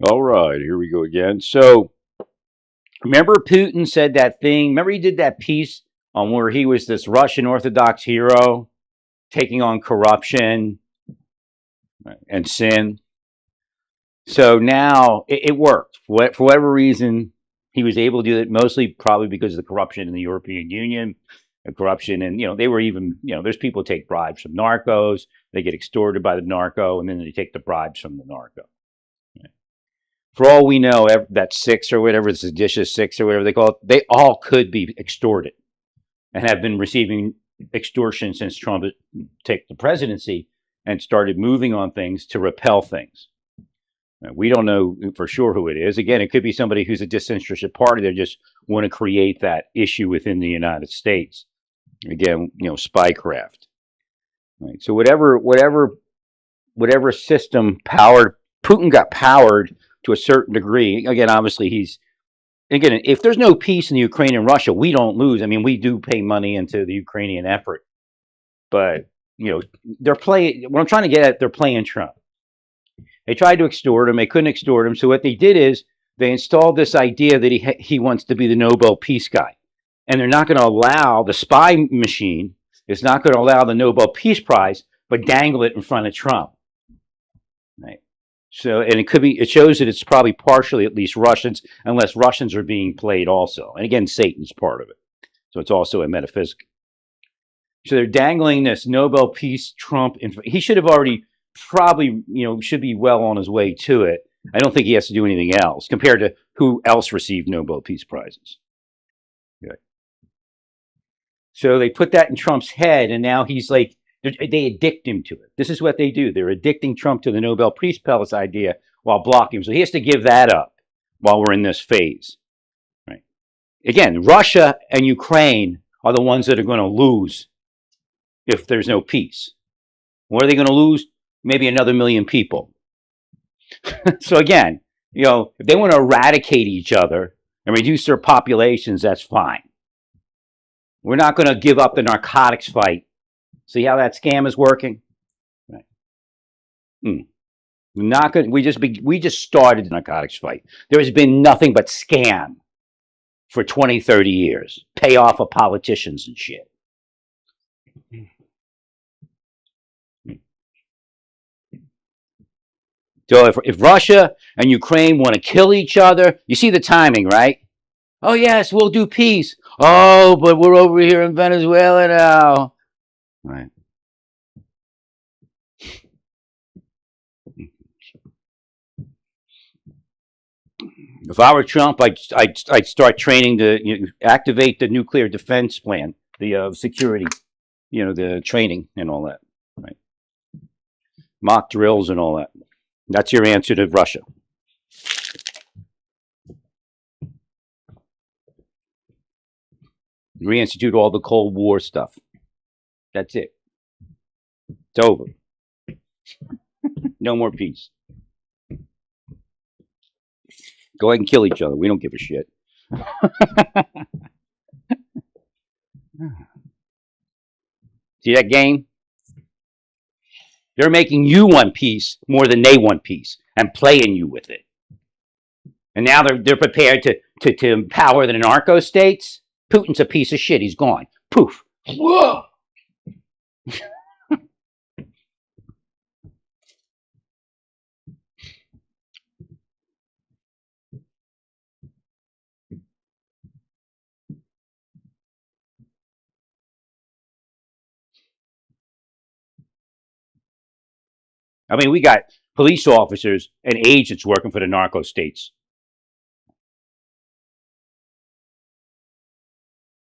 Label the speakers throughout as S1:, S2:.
S1: All right, here we go again. So, remember Putin said that thing? Remember he did that piece on where he was this Russian Orthodox hero taking on corruption and sin? So now it worked. For whatever reason, he was able to do it, mostly probably because of the corruption in the European Union, the corruption. And, they were even, there's people who take bribes from narcos, they get extorted by the narco, and then they take the bribes from the narco. For all we know, that six or whatever, the seditious six or whatever they call it, they all could be extorted and have been receiving extortion since Trump took the presidency and started moving on things to repel things. We don't know for sure who it is. Again, it could be somebody who's a disinterested party that just want to create that issue within the United States. Again, spycraft. Right? So whatever system powered Putin got powered to a certain degree. Again, obviously if there's no peace in the Ukraine and Russia, we don't lose. I mean, we do pay money into the Ukrainian effort, but they're playing. What I'm trying to get at, they're playing Trump. They tried to extort him. They couldn't extort him. So what they did is they installed this idea that he wants to be the Nobel Peace guy, and they're not going to allow the spy machine. It's not going to allow the Nobel Peace Prize, but dangle it in front of Trump. Right. So, and it shows that it's probably partially at least Russians, unless Russians are being played also. And again, Satan's part of it. So it's also a metaphysic. So they're dangling this Nobel Peace Trump. He should have already probably, should be well on his way to it. I don't think he has to do anything else compared to who else received Nobel Peace Prizes. Okay. So they put that in Trump's head, and now he's like, they addict him to it. This is what they do. They're addicting Trump to the Nobel Peace Prize idea while blocking him. So he has to give that up while we're in this phase. Right. Again, Russia and Ukraine are the ones that are going to lose if there's no peace. What are they going to lose? Maybe another million people. So again, if they want to eradicate each other and reduce their populations, that's fine. We're not going to give up the narcotics fight. See how that scam is working? Right. Not good. We just started the narcotics fight. There has been nothing but scam for 20, 30 years. Pay off of politicians and shit. So if Russia and Ukraine want to kill each other, you see the timing, right? Oh, yes, we'll do peace. Oh, but we're over here in Venezuela now. Right. If I were Trump, I'd start training to activate the nuclear defense plan, the security, the training and all that, right? Mock drills and all that. That's your answer to Russia. Reinstitute all the Cold War stuff. That's it. It's over. No more peace. Go ahead and kill each other. We don't give a shit. See that game? They're making you want peace more than they want peace and playing you with it. And now they're prepared to empower the narco states. Putin's a piece of shit. He's gone. Poof. Whoa. I mean, we got police officers and agents working for the narco states.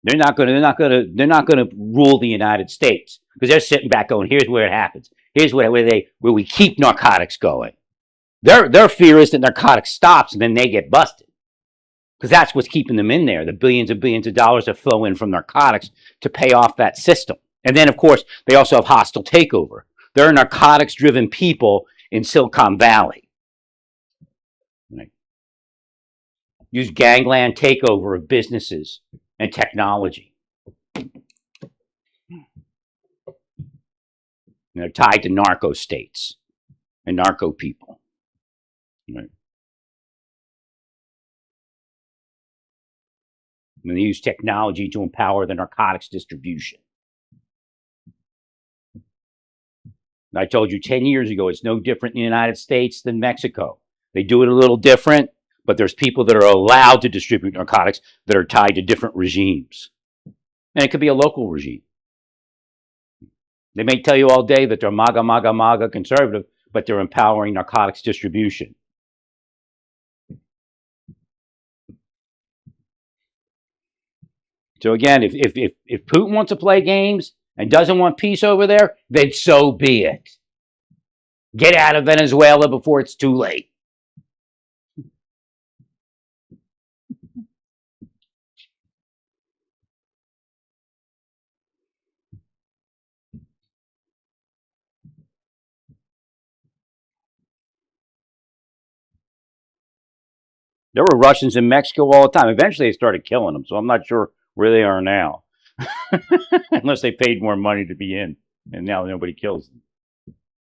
S1: They're not going to rule the United States because they're sitting back going, here's where it happens. Here's where we keep narcotics going. Their fear is that narcotics stops and then they get busted because that's what's keeping them in there. The billions of dollars that flow in from narcotics to pay off that system. And then, of course, they also have hostile takeover. There are narcotics-driven people in Silicon Valley. Right? Use gangland takeover of businesses and technology. They're tied to narco states and narco people. Right? And they use technology to empower the narcotics distribution. I told you 10 years ago, it's no different in the United States than Mexico. They do it a little different, but there's people that are allowed to distribute narcotics that are tied to different regimes. And it could be a local regime. They may tell you all day that they're MAGA, MAGA, MAGA conservative, but they're empowering narcotics distribution. So again, if Putin wants to play games and doesn't want peace over there, then so be it. Get out of Venezuela before it's too late. There were Russians in Mexico all the time. Eventually, they started killing them, so I'm not sure where they are now. Unless they paid more money to be in, and now nobody kills them.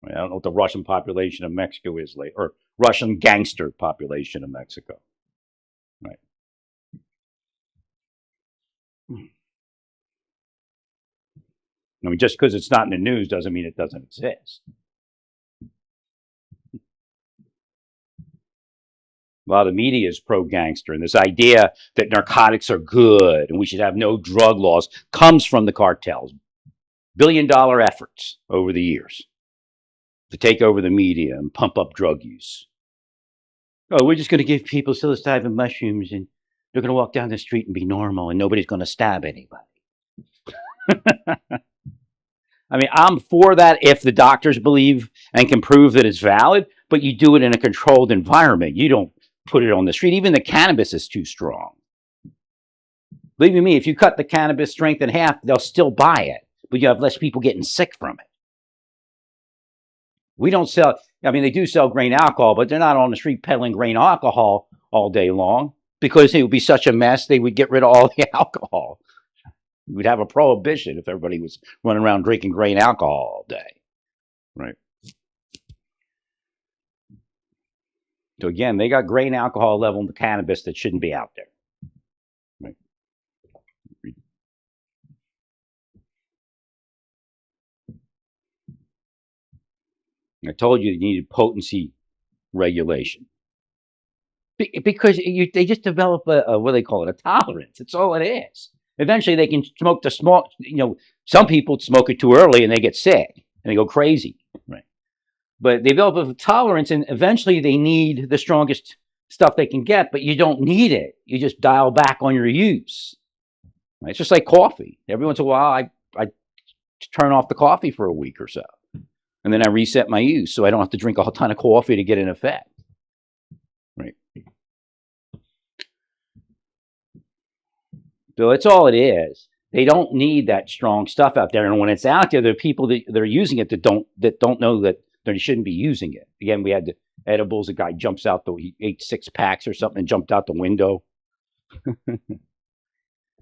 S1: I don't know what the Russian population of Mexico is like, or Russian gangster population of Mexico. Right. I mean, just because it's not in the news doesn't mean it doesn't exist. A lot of the media is pro-gangster, and this idea that narcotics are good and we should have no drug laws comes from the cartels. Billion-dollar efforts over the years to take over the media and pump up drug use. Oh, we're just going to give people psilocybin mushrooms and they're going to walk down the street and be normal and nobody's going to stab anybody. I mean, I'm for that if the doctors believe and can prove that it's valid, but you do it in a controlled environment. You don't put it on the street. Even the cannabis is too strong. Believe me, if you cut the cannabis strength in half, they'll still buy it, but you have less people getting sick from it. We don't sell, I mean, they do sell grain alcohol, but they're not on the street peddling grain alcohol all day long because it would be such a mess, they would get rid of all the alcohol. We'd have a prohibition if everybody was running around drinking grain alcohol all day, right? So again, they got grain alcohol level in the cannabis that shouldn't be out there. Right? I told you needed potency regulation because they just develop a what do they call it, a tolerance. That's all it is. Eventually, they can smoke the small. You know, some people smoke it too early and they get sick and they go crazy, right? But they develop a tolerance, and eventually they need the strongest stuff they can get. But you don't need it. You just dial back on your use. Right? It's just like coffee. Every once in a while, I turn off the coffee for a week or so, and then I reset my use so I don't have to drink a whole ton of coffee to get an effect. Right. So that's all it is. They don't need that strong stuff out there, and when it's out there, there are people that are using it that don't know that they shouldn't be using it. Again, we had the edibles. A guy jumps out he ate 6 packs or something and jumped out the window.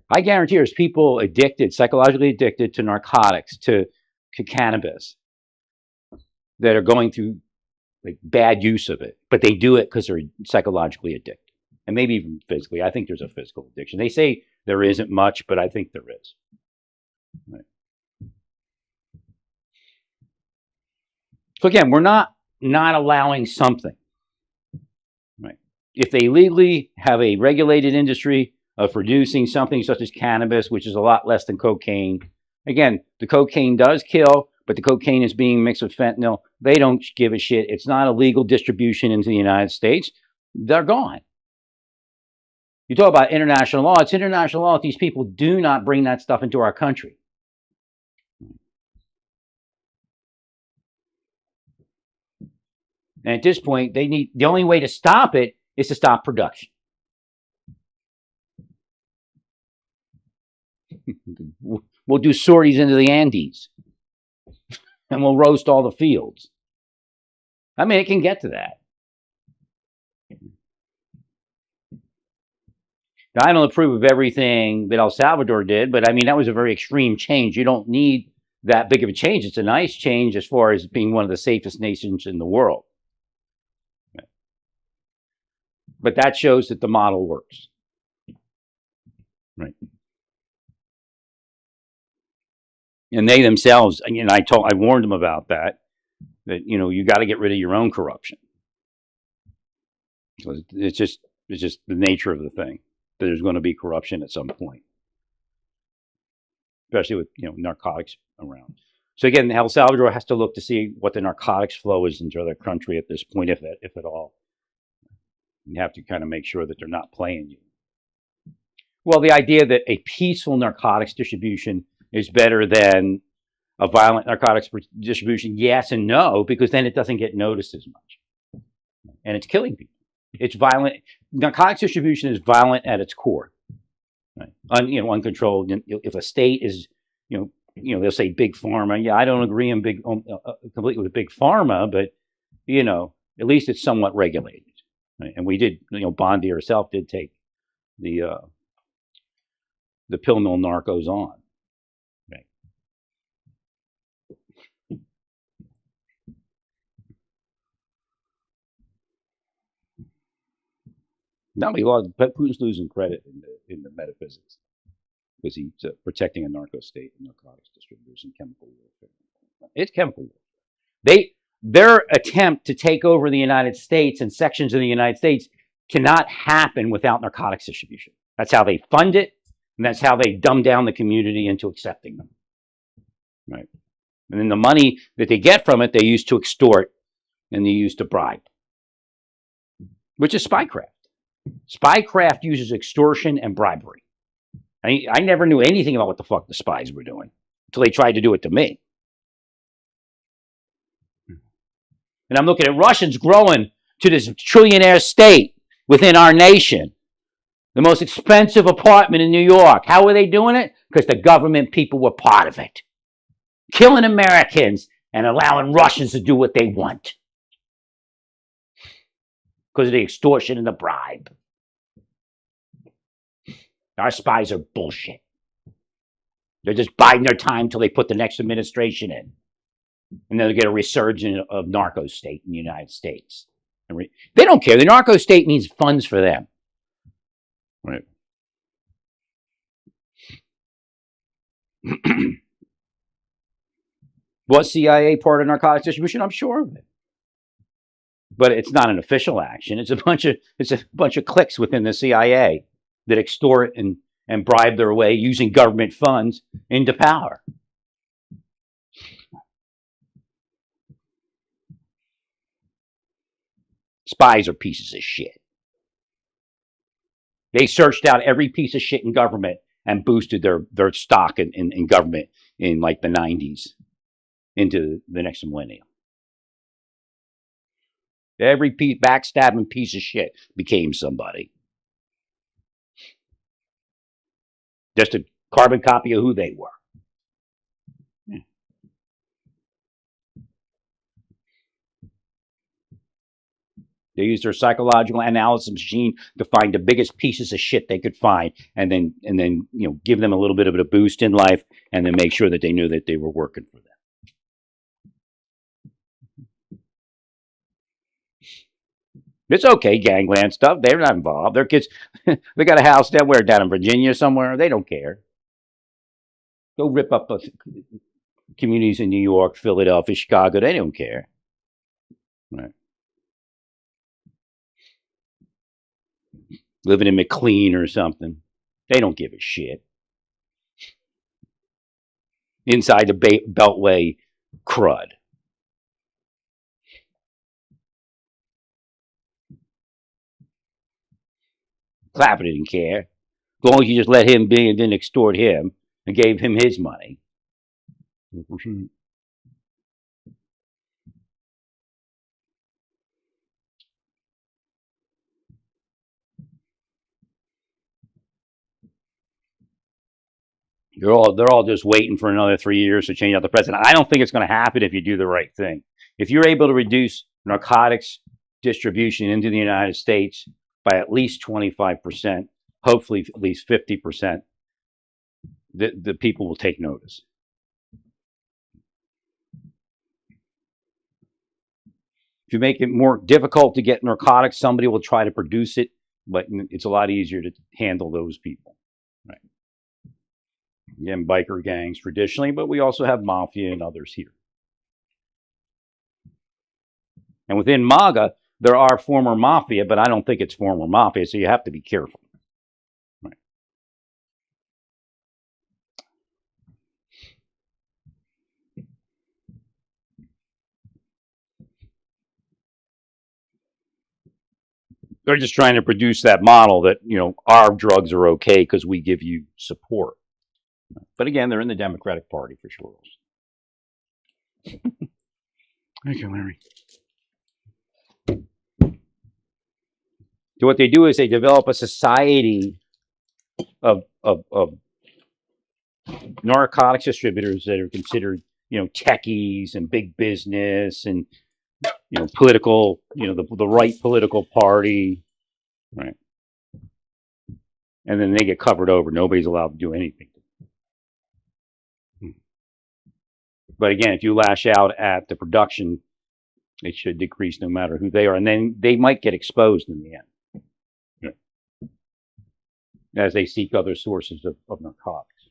S1: I guarantee there's people addicted, psychologically addicted to narcotics, to cannabis, that are going through like bad use of it, but they do it because they're psychologically addicted. And maybe even physically. I think there's a physical addiction. They say there isn't much, but I think there is. Right. So again, we're not allowing something. Right. If they legally have a regulated industry of producing something such as cannabis, which is a lot less than cocaine, again, the cocaine does kill, but the cocaine is being mixed with fentanyl. They don't give a shit. It's not a legal distribution into the United States. They're gone. You talk about international law. It's international law if these people do not bring that stuff into our country. And at this point, the only way to stop it is to stop production. We'll do sorties into the Andes, and we'll roast all the fields. I mean, it can get to that. I don't approve of everything that El Salvador did, but I mean, that was a very extreme change. You don't need that big of a change. It's a nice change as far as being one of the safest nations in the world. But that shows that the model works. Right. And they themselves, and I warned them about that you got to get rid of your own corruption. So it's just the nature of the thing that there's going to be corruption at some point, especially with narcotics around. So again, El Salvador has to look to see what the narcotics flow is into their country at this point, if at all. You have to kind of make sure that they're not playing you. Well, the idea that a peaceful narcotics distribution is better than a violent narcotics distribution, yes and no, because then it doesn't get noticed as much, and it's killing people. It's violent. Narcotics distribution is violent at its core, right? Uncontrolled. If a state is, they'll say big pharma. Yeah, I don't agree in completely with big pharma, but at least it's somewhat regulated. Right? And we did, Bondi herself did take the pill mill narcos on. Right? Not only Putin's losing credit in the metaphysics because he's protecting a narco state and narcotics distributors and chemical warfare. It's chemical warfare. Their attempt to take over the United States and sections of the United States cannot happen without narcotics distribution. That's how they fund it, and that's how they dumb down the community into accepting them. Right? And then the money that they get from it, they use to extort and they use to bribe, which is spycraft. Spycraft uses extortion and bribery. I never knew anything about what the fuck the spies were doing until they tried to do it to me. And I'm looking at Russians growing to this trillionaire state within our nation. The most expensive apartment in New York. How were they doing it? Because the government people were part of it. Killing Americans and allowing Russians to do what they want. Because of the extortion and the bribe. Our spies are bullshit. They're just biding their time till they put the next administration in. And then they get a resurgence of narco state in the United States. They don't care. The narco state means funds for them. Right. Was CIA part of narcotics distribution? I'm sure of it. But it's not an official action. It's a bunch of cliques within the CIA that extort and bribe their way using government funds into power. Spies are pieces of shit. They searched out every piece of shit in government and boosted their stock in government in like the 90s into the next millennium. Every backstabbing piece of shit became somebody. Just a carbon copy of who they were. Yeah. They used their psychological analysis machine to find the biggest pieces of shit they could find, and then give them a little bit of a boost in life, and then make sure that they knew that they were working for them. It's okay, gangland stuff. They're not involved. Their kids, they got a house down in Virginia somewhere. They don't care. Go rip up communities in New York, Philadelphia, Chicago. They don't care. Right. Living in McLean or something. They don't give a shit. Inside the Beltway crud. Clapper didn't care. As long as you just let him be and didn't extort him and gave him his money. They're all just waiting for another 3 years to change out the president. I don't think it's going to happen if you do the right thing. If you're able to reduce narcotics distribution into the United States by at least 25%, hopefully at least 50%, the people will take notice. If you make it more difficult to get narcotics, somebody will try to produce it, but it's a lot easier to handle those people. Right. Again, biker gangs traditionally, but we also have mafia and others here. And within MAGA, there are former mafia, but I don't think it's former mafia, so you have to be careful. Right. They're just trying to produce that model that, our drugs are okay because we give you support. But again, they're in the Democratic Party for sure. Thank you, Larry. So what they do is they develop a society of narcotics distributors that are considered, techies and big business and, political, the right political party, right? And then they get covered over. Nobody's allowed to do anything. But again, if you lash out at the production, it should decrease no matter who they are. And then they might get exposed in the end, as they seek other sources of narcotics.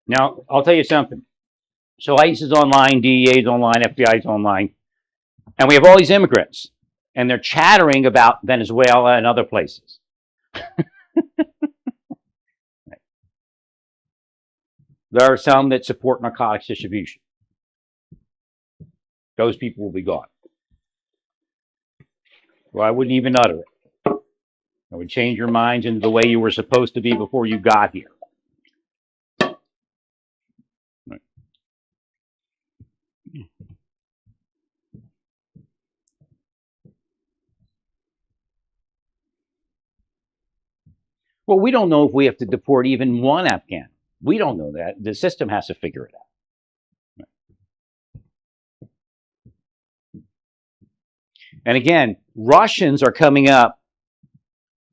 S1: Now, I'll tell you something. So ICE is online, DEA is online, FBI is online, and we have all these immigrants, and they're chattering about Venezuela and other places. There are some that support narcotics distribution. Those people will be gone. Well, I wouldn't even utter it. I would change your minds into the way you were supposed to be before you got here. Right. Well, we don't know if we have to deport even one Afghan. We don't know that. The system has to figure it out. Right. And again, Russians are coming up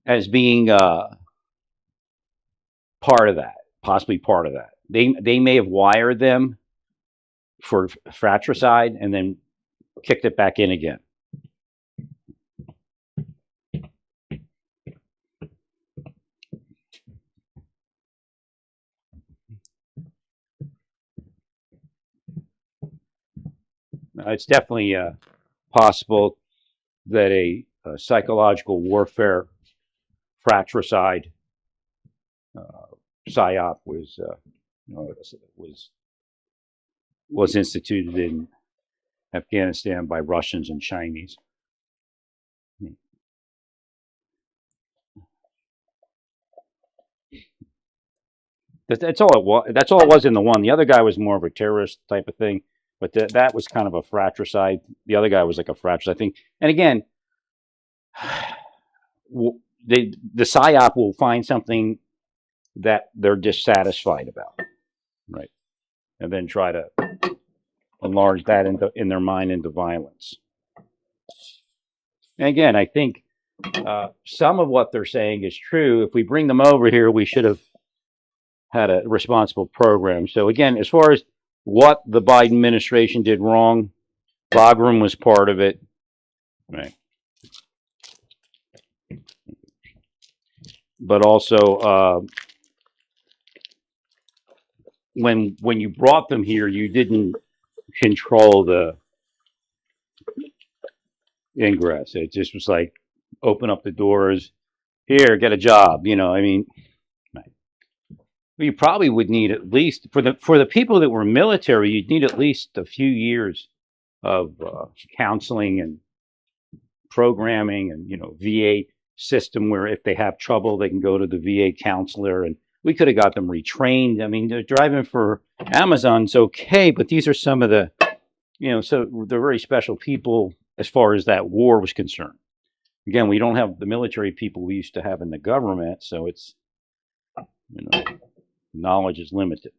S1: as being part of that, possibly part of that. They may have wired them for fratricide and then kicked it back in again. It's definitely possible that a psychological warfare fratricide psyop was instituted in Afghanistan by Russians and Chinese. That's all it was. That's all it was in the one. The other guy was more of a terrorist type of thing, but that was kind of a fratricide. The other guy was like a fratricide thing. And again, the psyop will find something that they're dissatisfied about, right? And then try to enlarge that in their mind into violence. And again, I think some of what they're saying is true. If we bring them over here, we should have had a responsible program. So again, as far as what the Biden administration did wrong, Bagram was part of it, right? But also, when you brought them here, you didn't control the ingress. It just was like, open up the doors, here, get a job. I mean, you probably would need at least for the people that were military, you'd need at least a few years of counseling and programming and VA system where if they have trouble, they can go to the VA counselor, and we could have got them retrained. I mean, they're driving for Amazon's okay, but these are some of the, so they're very special people as far as that war was concerned. Again, we don't have the military people we used to have in the government, so it's, knowledge is limited.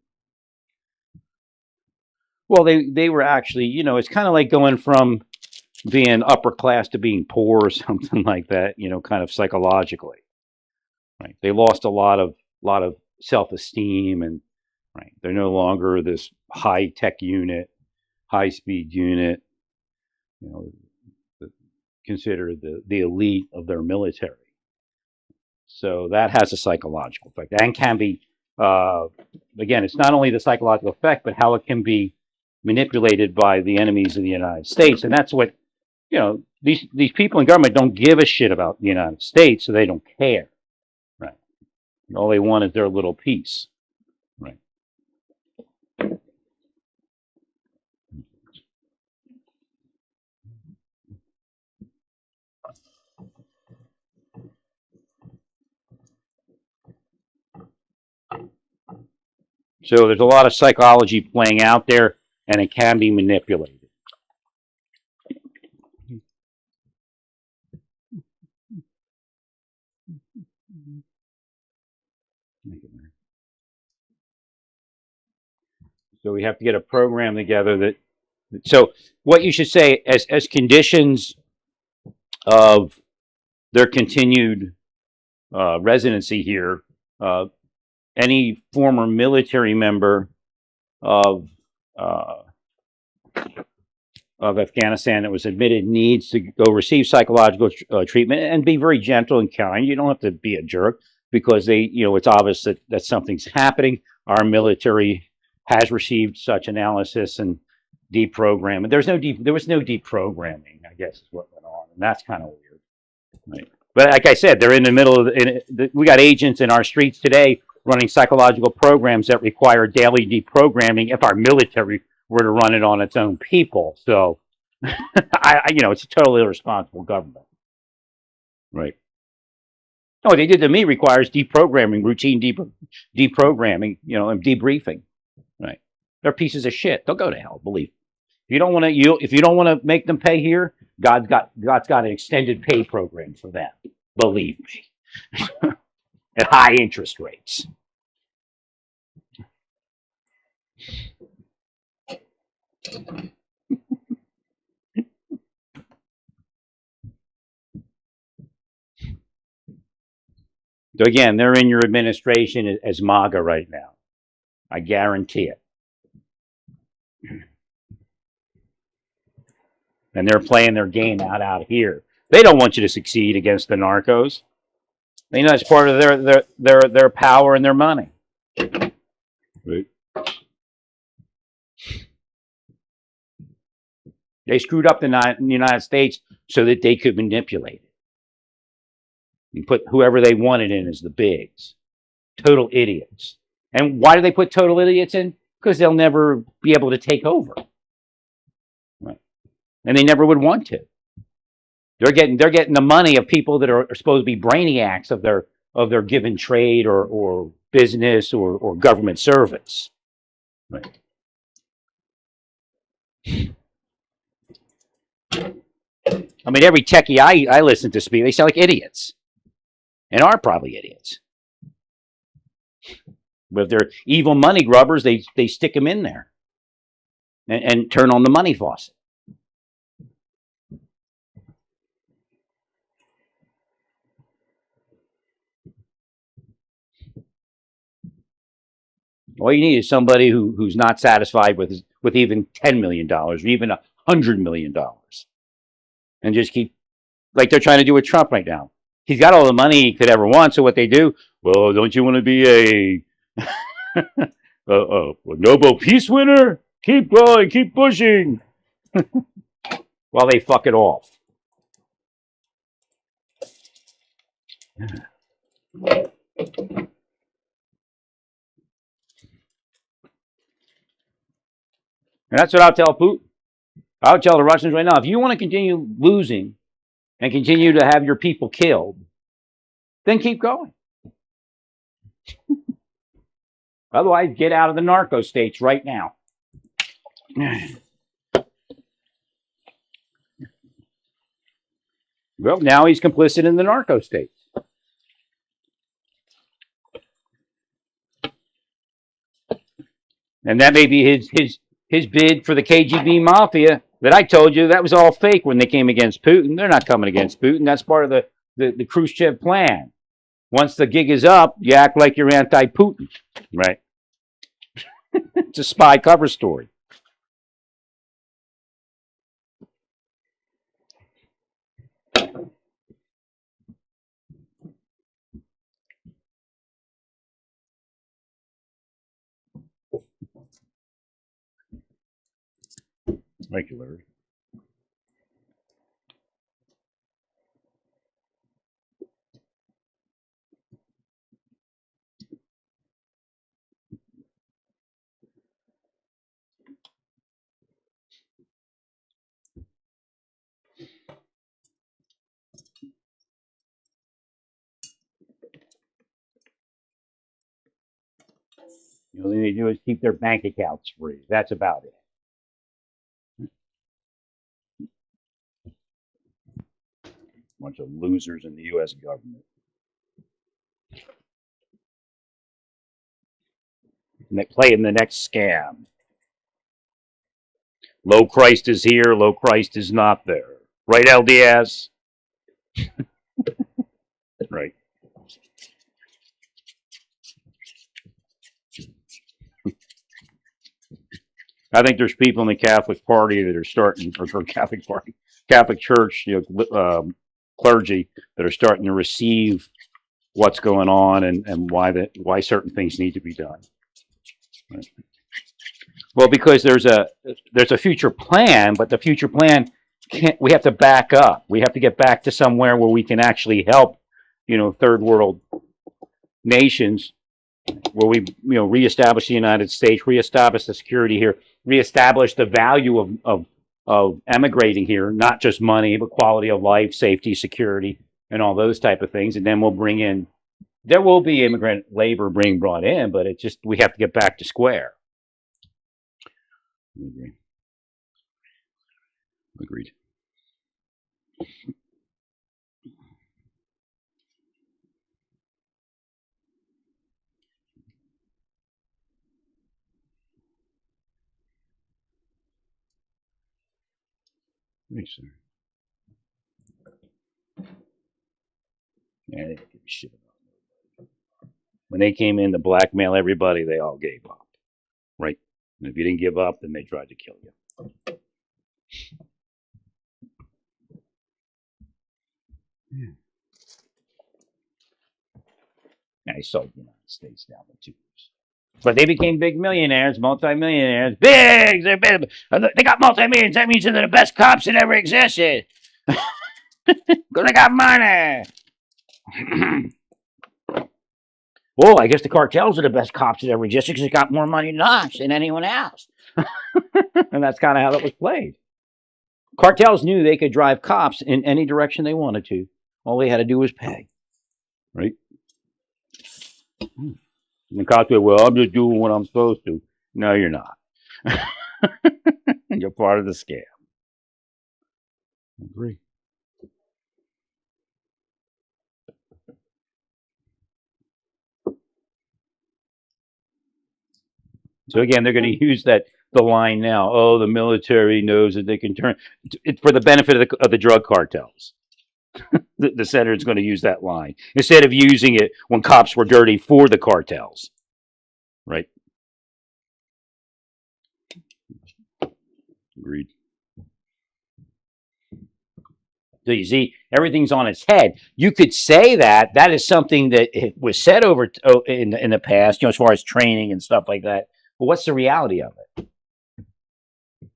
S1: Well, they were actually, it's kind of like going from being upper class to being poor or something like that, kind of psychologically. Right? They lost a lot of self-esteem, and right, they're no longer this high-tech unit, high-speed unit. considered the elite of their military. So that has a psychological effect and can be, uh, again, it's not only the psychological effect, but how it can be manipulated by the enemies of the United States. And that's what, these people in government don't give a shit about the United States, so they don't care. Right. All they want is their little piece. Right. So there's a lot of psychology playing out there, and it can be manipulated. So we have to get a program together that. So what you should say as conditions of their continued residency here, any former military member of uh, of Afghanistan that was admitted needs to go receive psychological treatment and be very gentle and kind. You don't have to be a jerk because it's obvious that something's happening. Our military has received such analysis and deprogramming. There was no deprogramming, I guess, is what went on, and that's kind of weird. Right. But like I said, they're in the middle of we got agents in our streets today running psychological programs that require daily deprogramming if our military were to run it on its own people. So, it's a totally irresponsible government. Right. No, what they did to me requires deprogramming, routine deprogramming, and debriefing. Right. They're pieces of shit. They'll go to hell, believe me. If you don't want to make them pay here, God's got an extended pay program for them. Believe me, at high interest rates. So again, they're in your administration as MAGA right now. I guarantee it. And they're playing their game out here. They don't want you to succeed against the narcos. They know it's part of their power and their money. Right. They screwed up the United States so that they could manipulate it and put whoever they wanted in as the bigs. Total idiots. And why do they put total idiots in? Because they'll never be able to take over. Right. And they never would want to. They're getting the money of people that are supposed to be brainiacs of their given trade or business or government service. Right. I mean, every techie I listen to speak, they sound like idiots, and are probably idiots. But if they're evil money grubbers, they stick them in there and turn on the money faucet. All you need is somebody who's not satisfied with even $10 million or even $100 million, and just keep like they're trying to do with Trump right now. He's got all the money he could ever want. So what they do? Well, don't you want to be a Nobel Peace winner? Keep going, keep pushing, while they fuck it off. And that's what I'll tell Putin. I'll tell the Russians right now, if you want to continue losing and continue to have your people killed, then keep going. Otherwise, get out of the narco states right now. Well, now he's complicit in the narco states. And that may be his bid for the KGB mafia that I told you that was all fake when they came against Putin. They're not coming against Putin. That's part of the Khrushchev plan. Once the gig is up, you act like you're anti-Putin, right? It's a spy cover story. Thank you, Larry. The only thing they do is keep their bank accounts free. That's about it. Bunch of losers in the U.S. government. And they play in the next scam. Low Christ is here, low Christ is not there. Right, LDS? Right. I think there's people in the Catholic Party that are starting, or Catholic Party, Catholic Church, clergy that are starting to receive what's going on and why certain things need to be done. Right. Well, because there's a future plan, but the future plan can't. We have to back up. We have to get back to somewhere where we can actually help, third world nations, where we reestablish the United States, reestablish the security here, reestablish the value of emigrating here, not just money, but quality of life, safety, security, and all those type of things. And then we'll bring in. There will be immigrant labor being brought in, but it's just we have to get back to square. Agreed. Agreed. Thanks, sir. Yeah, they don't give a shit about it. When they came in to blackmail everybody, they all gave up. Right? And if you didn't give up, then they tried to kill you. Yeah. And they sold the United States down the tubes. But they became big millionaires, multimillionaires. Big! They got multi-millions. That means they're the best cops that ever existed. Because they got money. Well, I guess the cartels are the best cops that ever existed because they got more money than us and anyone else. And that's kind of how that was played. Cartels knew they could drive cops in any direction they wanted to. All they had to do was pay. Right? And the cops say, well, I'm just doing what I'm supposed to. No, you're not. You're part of the scam. I agree. So again, they're going to use the line now. Oh, the military knows that they can turn it for the benefit of the drug cartels. The senator's going to use that line instead of using it when cops were dirty for the cartels. Right? Agreed. So you see, everything's on its head. You could say that is something that was said over in the past, as far as training and stuff like that. But what's the reality of it?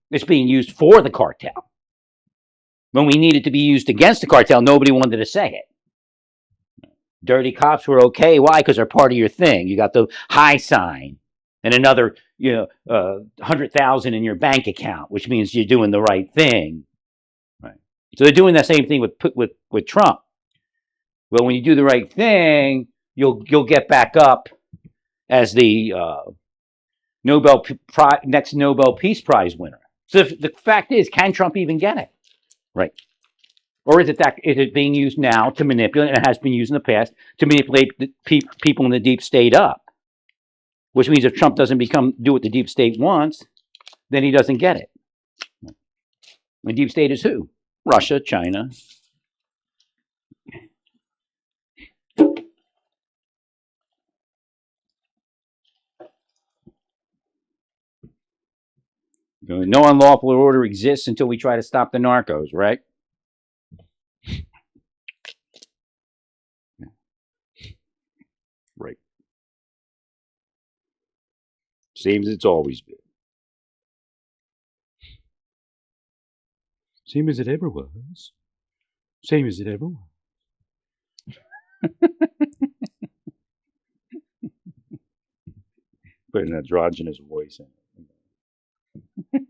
S1: It's being used for the cartel. When we needed to be used against the cartel, nobody wanted to say it. Dirty cops were okay. Why? Because they're part of your thing. You got the high sign and another, 100,000 in your bank account, which means you're doing the right thing. Right. So they're doing the same thing with Trump. Well, when you do the right thing, you'll get back up as the next Nobel Peace Prize winner. So the fact is, can Trump even get it? Right. Or is it being used now to manipulate, and it has been used in the past, to manipulate the people in the deep state up? Which means if Trump doesn't do what the deep state wants, then he doesn't get it. The deep state is who? Russia, China. No unlawful order exists until we try to stop the narcos, right? Right. Same as it's always been. Same as it ever was. Same as it ever was. Put an androgynous voice in it.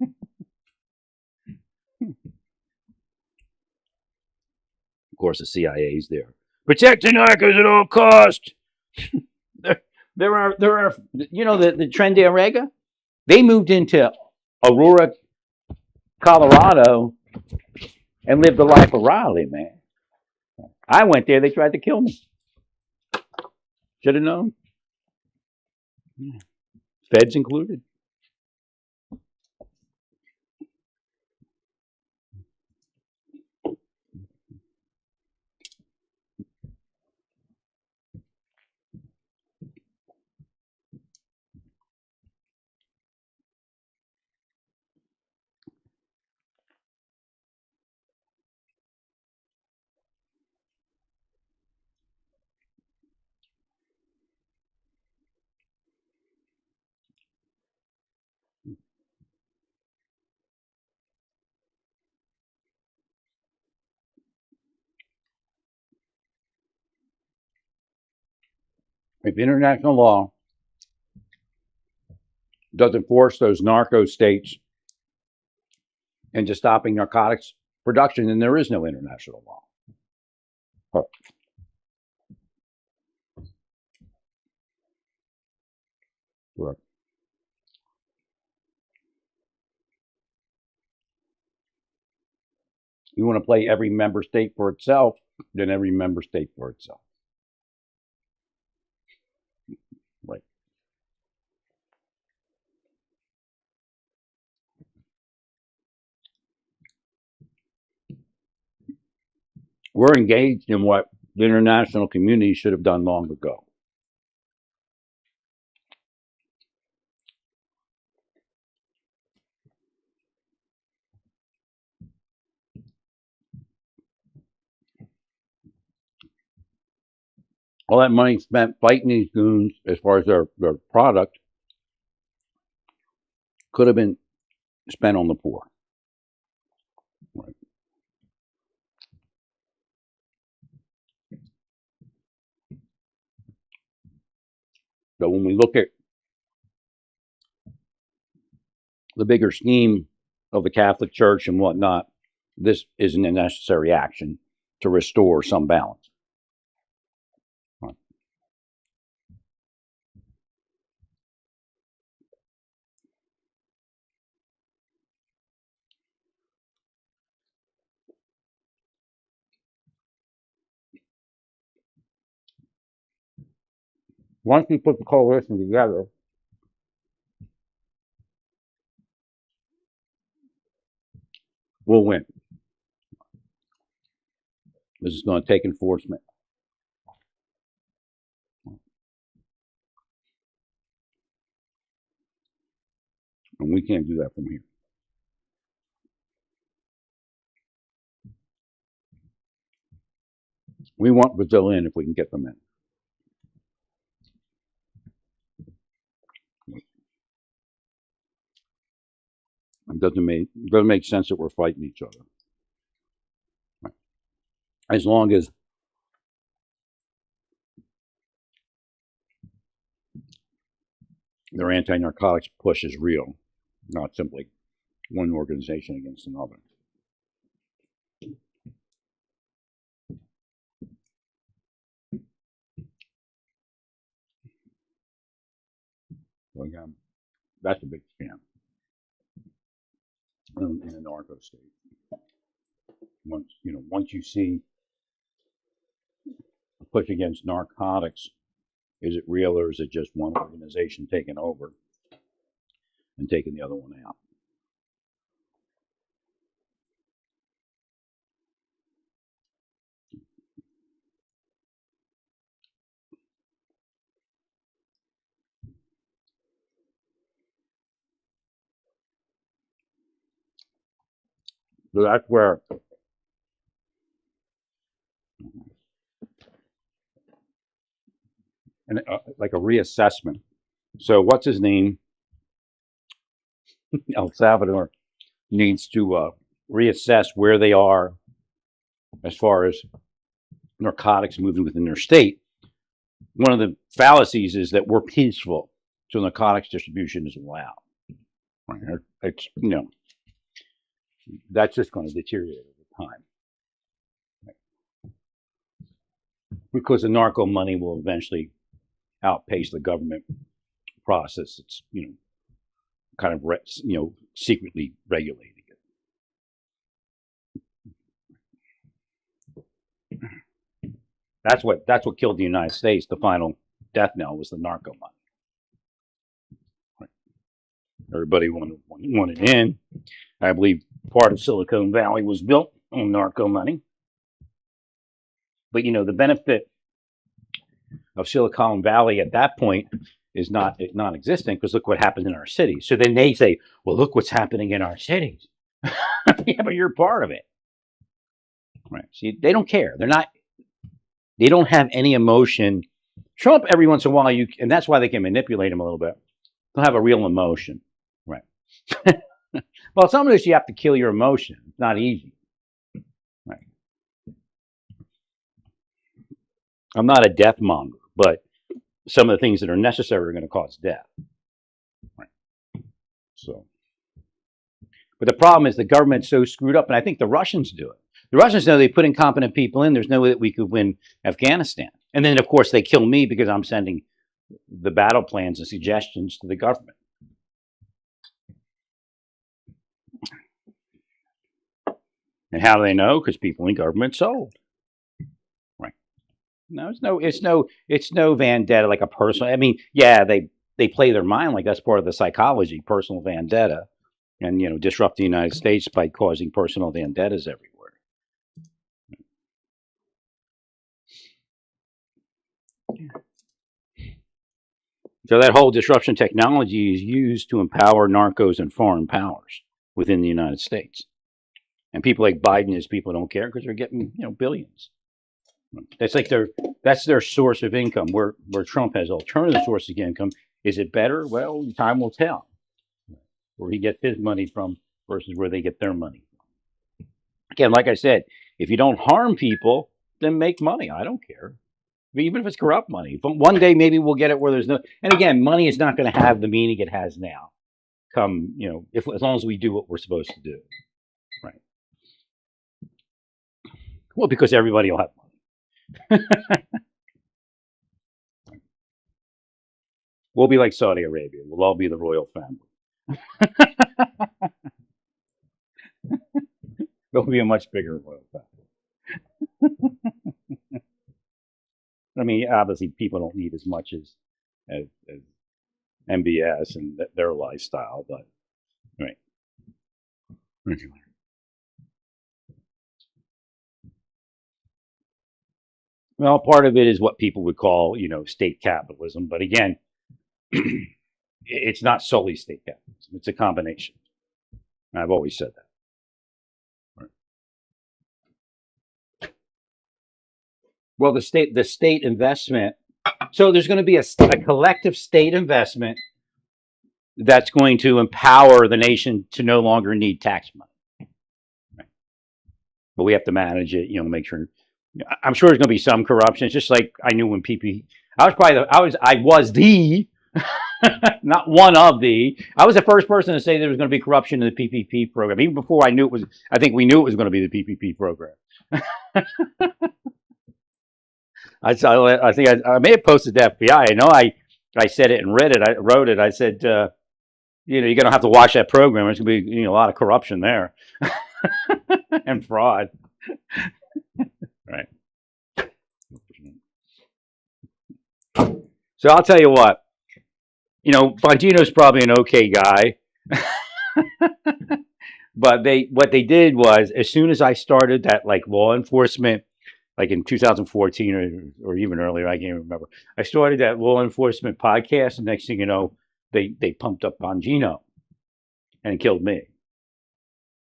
S1: Of course, the CIA's there. Protect the narcos at all costs. there are, you know, the Tren de Arega? They moved into Aurora, Colorado, and lived the life of Riley, man. I went there, they tried to kill me. Should have known. Feds included. If international law doesn't force those narco states into stopping narcotics production, then there is no international law. Huh. Right. You want to play every member state for itself, then every member state for itself. Right. We're engaged in what the international community should have done long ago. All that money spent fighting these goons as far as their product could have been spent on the poor. Right. So when we look at the bigger scheme of the Catholic Church and whatnot, this isn't a necessary action to restore some balance. Right. Once we put the coalition together, we'll win. This is going to take enforcement. And we can't do that from here. We want Brazil in if we can get them in. It doesn't make sense that we're fighting each other. Right. As long as their anti-narcotics push is real, not simply one organization against another. So again, that's a big scam in a narco state. Once you see a push against narcotics, is it real or is it just one organization taking over and taking the other one out? So that's where like a reassessment. So what's his name? El Salvador needs to reassess where they are as far as narcotics moving within their state. One of the fallacies is that we're peaceful, so narcotics distribution is allowed. Right? It's, that's just going to deteriorate over time. Right? Because the narco money will eventually outpace the government process. It's, kind of, secretly regulating it. That's what killed the United States. The final death knell was the narco money. Right? Everybody wanted in. I believe part of Silicon Valley was built on narco money. But the benefit of Silicon Valley at that point is non-existent, because look what happened in our cities. So then they say, well, look what's happening in our cities. Yeah, but you're part of it. Right. See, they don't care. They don't have any emotion. Trump, every once in a while, and that's why they can manipulate him a little bit. They'll have a real emotion. Right. Well, some of this you have to kill your emotion. It's not easy. Right. I'm not a death monger, but some of the things that are necessary are going to cause death. Right. So, but the problem is the government's so screwed up, and I think the Russians do it. The Russians know they put incompetent people in. There's no way that we could win Afghanistan. And then, of course, they kill me because I'm sending the battle plans and suggestions to the government. And how do they know? Because people in government sold. Right. No, it's no vendetta, like a personal. I mean, yeah, they play their mind like that's part of the psychology, personal vendetta, and disrupt the United States by causing personal vendettas everywhere. So that whole disruption technology is used to empower narcos and foreign powers within the United States. And people like Biden, his people don't care because they're getting, billions. That's like that's their source of income. Where Trump has alternative sources of income. Is it better? Well, time will tell. Where he gets his money from versus where they get their money from. Again, like I said, if you don't harm people, then make money. I don't care. Even if it's corrupt money. But one day maybe we'll get it where there's no. And again, money is not going to have the meaning it has now. Come, as long as we do what we're supposed to do. Right. Well, because everybody will have money. We'll be like Saudi Arabia. We'll all be the royal family. There'll be a much bigger royal family. I mean, obviously, people don't need as much as MBS and their lifestyle, but right. Anyway. Well, part of it is what people would call, state capitalism. But again, it's not solely state capitalism. It's a combination. I've always said that. Right. Well, the state investment. So there's going to be a collective state investment that's going to empower the nation to no longer need tax money. Right. But we have to manage it, make sure. I'm sure there's going to be some corruption. It's just like I knew when PP. I was the, not one of the. I was the first person to say there was going to be corruption in the PPP program, even before I knew it was. I think we knew it was going to be the PPP program. I think I may have posted to FBI. I know I said it and read it. I wrote it. I said, you're going to have to watch that program. There's going to be a lot of corruption there and fraud. Right. So I'll tell you what, Bongino's probably an okay guy, but what they did was, as soon as I started that law enforcement, like in 2014 or even earlier, I can't remember, I started that law enforcement podcast, and next thing you know, they pumped up Bongino and killed me.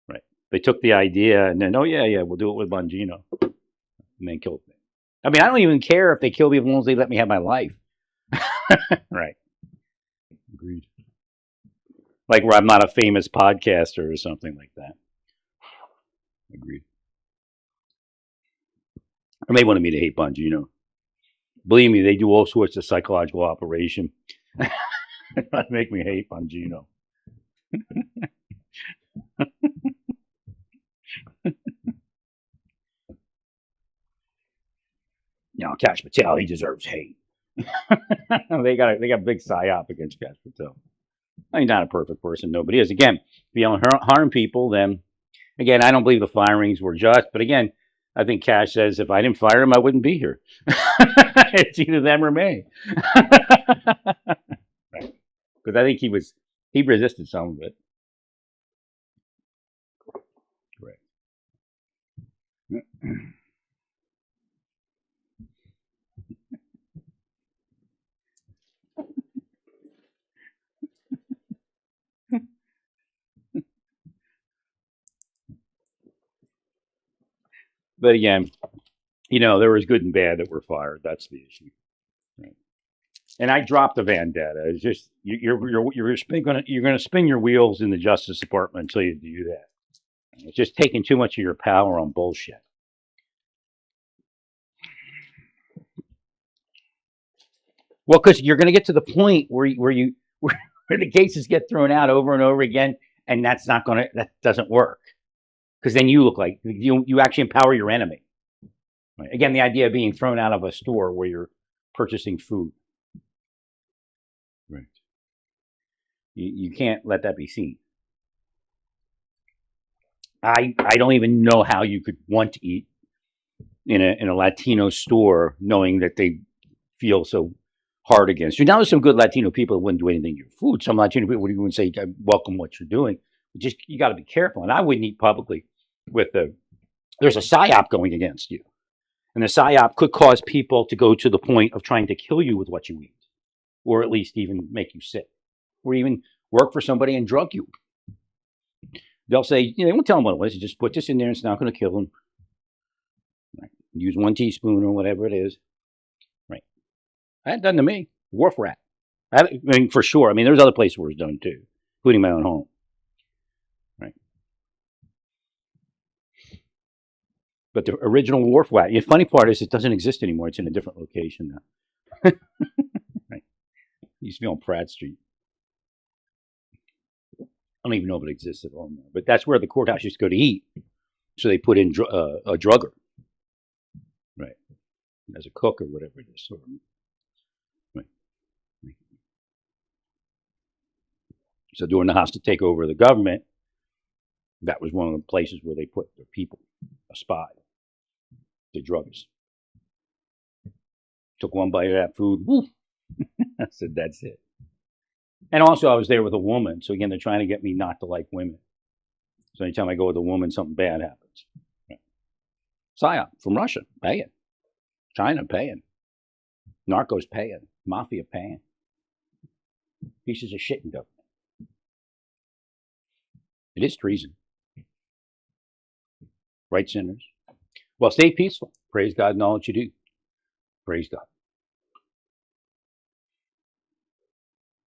S1: Right. They took the idea and then, oh yeah, we'll do it with Bongino. And then killed me. I mean, I don't even care if they kill me as long as they let me have my life. Right. Agreed. Like where I'm not a famous podcaster or something like that. Agreed. Or they wanted me to hate Bungie, you know. Believe me, they do all sorts of psychological operation to make me hate Bungie, you know. You know, Cash Patel, he deserves hate. They got a big psyop against Cash Patel. He's not a perfect person, nobody is. Again, if you don't harm people, then again, I don't believe the firings were just. But again, I think Cash says if I didn't fire him, I wouldn't be here. It's either them or me. Because I think he resisted some of it. Correct. But again, you know, there was good and bad that were fired. That's the issue. Right. And I dropped the vendetta. It's just you're gonna spin your wheels in the Justice Department until you do that. It's just taking too much of your power on bullshit. Well, because you're going to get to the point where the cases get thrown out over and over again, and that doesn't work. Because then you look like you actually empower your enemy. Right? Again, the idea of being thrown out of a store where you're purchasing food. Right. You can't let that be seen. I don't even know how you could want to eat in a Latino store knowing that they feel so hard against you. Now there's some good Latino people that wouldn't do anything to your food. Some Latino people would even say, "I welcome what you're doing." Just you got to be careful. And I wouldn't eat publicly with there's a psyop going against you, and the psyop could cause people to go to the point of trying to kill you with what you eat, or at least even make you sick, or even work for somebody and drug you. They'll say, you know, they won't tell them what it was. You just put this in there, and it's not going to kill them. Right. Use 1 teaspoon or whatever it is. Right. That done to me. Wharf rat. I mean, for sure. I mean, there's other places where it's done too, including my own home. Right. But the original wharf rat. The funny part is it doesn't exist anymore. It's in a different location now. Right. It used to be on Pratt Street. I don't even know if it exists at all now. But that's where the courthouse used to go to eat. So they put in a drugger. Right. As a cook or whatever it is. Right. So during the hostile takeover of the government, that was one of the places where they put their people, a spy, the druggers. Took one bite of that food. Woo. I said, that's it. And also, I was there with a woman. So again, they're trying to get me not to like women. So anytime I go with a woman, something bad happens. Right. PSYOP from Russia, paying. China, paying. Narcos, paying. Mafia, paying. Pieces of shit in government. It is treason. Right, sinners? Well, stay peaceful. Praise God in all that you do. Praise God.